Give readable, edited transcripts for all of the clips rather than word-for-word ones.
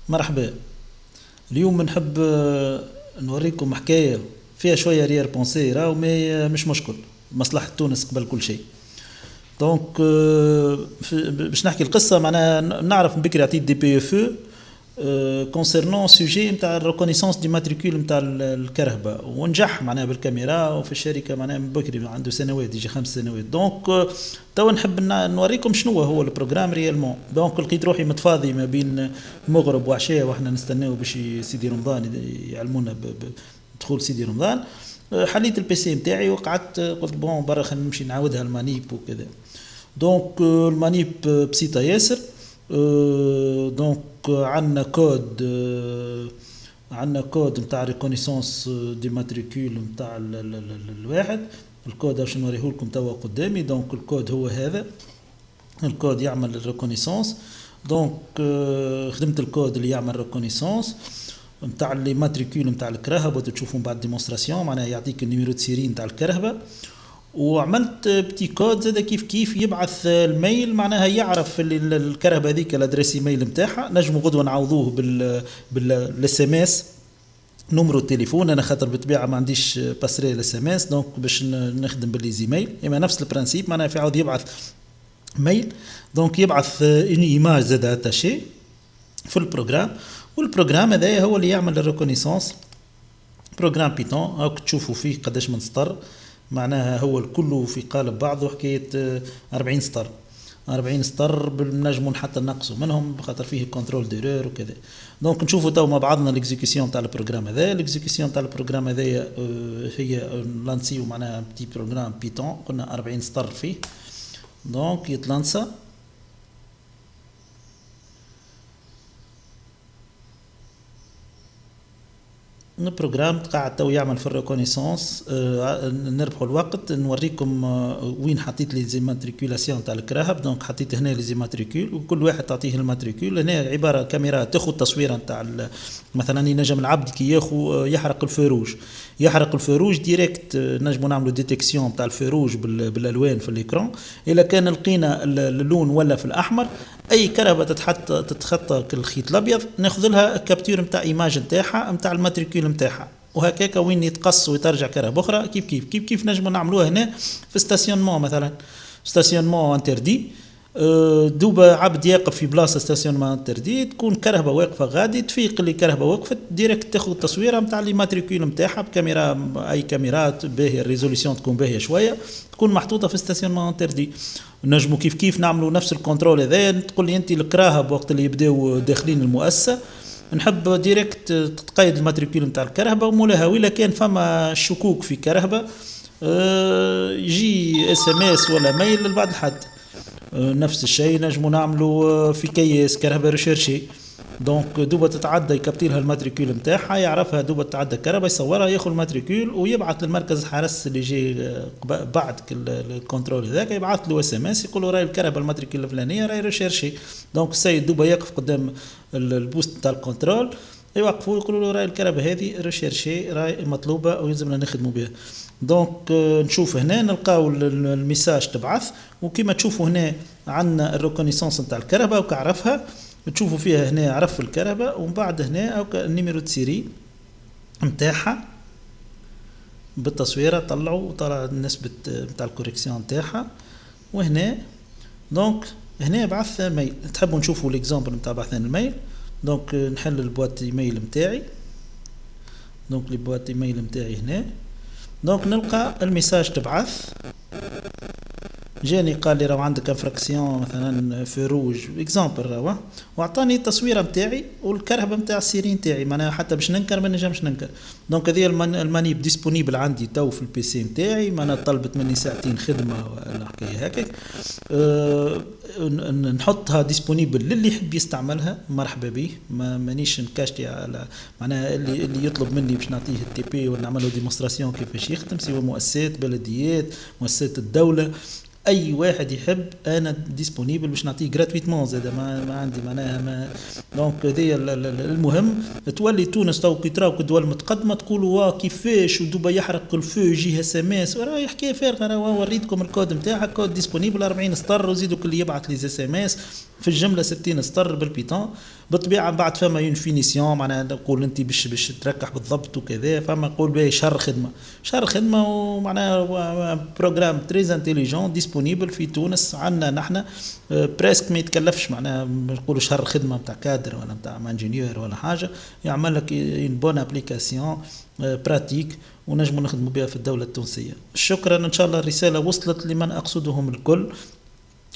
مرحبا. اليوم نحب نوريكم حكاية فيها شوية ريال بونسي راهو مش مشكل. مصلحة تونس قبل كل شيء. دونك باش نحكي القصة معناها نعرف من بكري عطيت دي بي اف كونسيرنون سوجي نتاع الريكونيسونس دي ماتريكول نتاع الكرهبة ونجح معناها بالكاميرا وفي الشركة معناها من بكري عنده سنوات يجي 5 سنوات. دونك توا نحب نوريكم شنو هو البروغرام ريالمون. دونك لقيت روحي متفاضي ما بين مغرب وعشاء واحنا نستناو باش سيدي رمضان يعلمونا بدخول سيدي رمضان. حليت البيسي نتاعي وقعدت قلت بون برا خلينا نمشي نعاودها المانيب وكذا. دونك المانيب بسيطة ياسر. دونك عندنا كود نتاع ريكونيسونس دي ماتريكول نتاع الواحد. الكود باش نوريه لكم توا قدامي. دونك الكود هو هذا الكود يعمل الريكونيسونس. دونك خدمت الكود اللي يعمل ريكونيسونس نتاع لي ماتريكول نتاع الكرهبه وتشوفون بعد ديمونستراسيون معناها يعطيك النيميرو دو سيري نتاع الكرهبه. وعملت بتي كود زاد كيف يبعث الميل معناها يعرف اللي الكرهبه هذيك الادريس ايميل نتاعها. نجموا غدوه نعوضوه بالاس ام اس نمرو التليفون. انا خاطر بالطبيعه ما عنديش باسري الاس ام اس دونك باش نخدم بالليزيميل اما نفس البرانسيب معناها في عاود يبعث ميل. دونك يبعث ان ايماج زاد اتاشي في البروغرام. والبروغرام هذا هو اللي يعمل الريكونيسونس. بروغرام بيتون هاك تشوفوا فيه قداش من سطر معناها هو الكل في قالب بعضه حكايه 40 سطر. 40 سطر بنجموا حتى نقصوا منهم خاطر فيه كنترول ديرور وكذا. دونك نشوفوا تو مع بعضنا الاكزيكيسيون تاع البروغرام هذا. الاكزيكيسيون تاع البروغرام هذا هي لانسيو معناها بتي بروغرام بيتون قلنا 40 سطر فيه. دونك يتلانسا البروغرام قاعد تو يعمل في الريكونيسونس. نربحوا الوقت نوريكم وين حطيت لي زيماتريكولاسيون تاع الكراهب. دونك حطيت هنا لي زيماتريكول وكل واحد تعطيه الماتريكول. هنا عباره كاميرا تاخذ تصويره نتاع مثلا ينجم العبد كي يحرق الفروج يحرق الفروج ديريكت. نجموا نعملوا ديتيكسيون تاع الفروج بالالوان في الاكران. اذا كان لقينا اللون ولا في الاحمر اي كرهبه تتخطى الخيط الابيض ناخذ لها كابتور نتاع ايماج نتاعها نتاع الماتريكول نتاعها. وهكاك وين يتقص ويترجع كرهبه اخرى كيف نجموا نعملوها هنا في ستاسيونمون مثلا ستاسيونمون انتردي. دوبا عبد يقف في بلاصه ستاسيونمون انتردي تكون كرهبه واقفه غادي تفيق اللي كرهبه وقفت ديريكت تاخذ تصويره نتاع لي ماتريكول نتاعها بكاميرا اي كاميرات باهيه الريزوليسيون تكون باهيه شويه تكون محطوطه في ستاسيونمون انتردي. نجموا كيف نعملوا نفس الكنترول هذا. تقول لي انت الكراهب وقت اللي يبداو داخلين المؤسسه نحب ديريكت تقيد الماتريكول نتاع الكرهبه ومولاها ولا كان فما شكوك في كرهبه يجي اس ام اس ولا ميل لبعض الحد. نفس الشيء نجموا نعملوا في كيس كرهبه ريشيرشي. دونك دوبا تتعدى يكابتيلها الماتريكول نتاعها يعرفها دوبا تتعدى كرهبه يصورها ياخذ الماتريكول ويبعث للمركز الحرس اللي يجي بعد الكنترول هذاك يبعث له اس ام اس يقول له راي الكرهبه الماتريكول الفلانيه راي ريشيرشي. دونك السيد دوبا يقف قدام البوست تاع الكنترول يوقفوا يقولوا له راي الكرهبه هذه ريشيرشي راي مطلوبه ويلزمنا نخدموا بها. دونك نشوف هنا نلقاو الميساج تبعث وكما تشوفوا هنا عندنا الريكونيسونس نتاع الكرهبه وكعرفها تشوفوا فيها هنا عرف الكرهبه ومن بعد هنا او النيميرو دو سيري نتاعها بالتصويره طلعوا طلع نسبه نتاع الكوريكسيون نتاعها. وهنا دونك هنا بعث ميل. تحبوا نشوفوا الاكزامبل نتاع بعث الميل. دونك نحل البوات ايميل نتاعي. دونك البوات ايميل نتاعي هنا. دونك نلقى الميساج تبعث جاني قال لي راهو عندك انفراكسيون مثلا فروج اكزامبل راهو واعطاني التصويره نتاعي والكرهبه نتاع السيرين نتاعي معناها حتى باش ننكر ما نجمش ننكر. دونك هذه المانيب ديسپونيبل عندي تو في البي سي نتاعي معناها طلبت مني ساعتين خدمه ولا حكايه هكاك. نحطها ديسپونيبل للي يحب يستعملها مرحبا به. مانيش نكاشتي على معناها اللي يطلب مني باش نعطيه التي بي ونعمل له ديمونستراسيون كيفاش يخدم سواء مؤسسات بلديات مؤسسات الدوله اي واحد يحب انا ديسپونيبل باش نعطيه غراتويتمون زاد ما عندي معناها ما. دونك هذه المهم تولي تونس تو كي تراو كدول متقدمه تقولوا وا كيفاش ودوبا يحرق الفو يجي اس ام اس راه حكايه فارغه. راه وريتكم الكود نتاعك كود ديسپونيبل 40 سطر وزيدوا كل يبعث لي اس ام اس في الجمله 60 سطر بالبيتون. بالطبيعه بعد فما اون فينيسيون معناها نقول انت باش تركح بالضبط وكذا. فما نقول باهي شهر خدمه ومعناها بروجرام تريز انتيليجون ديسپونيبل في تونس عندنا نحن بريسك ما يتكلفش معناها نقولوا شهر خدمه نتاع كادر ولا نتاع انجينيور ولا حاجه يعمل لك اون بون ابليكاسيون براتيك ونجموا نخدموا بها في الدوله التونسيه. شكرا ان شاء الله الرساله وصلت لمن اقصدهم الكل.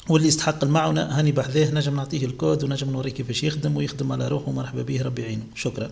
واللي يستحق المعونة هاني بحذاه نجم نعطيه الكود ونجم نوريه كيفاش يخدم ويخدم على روحه. مرحبا به ربي يعينه. شكرا.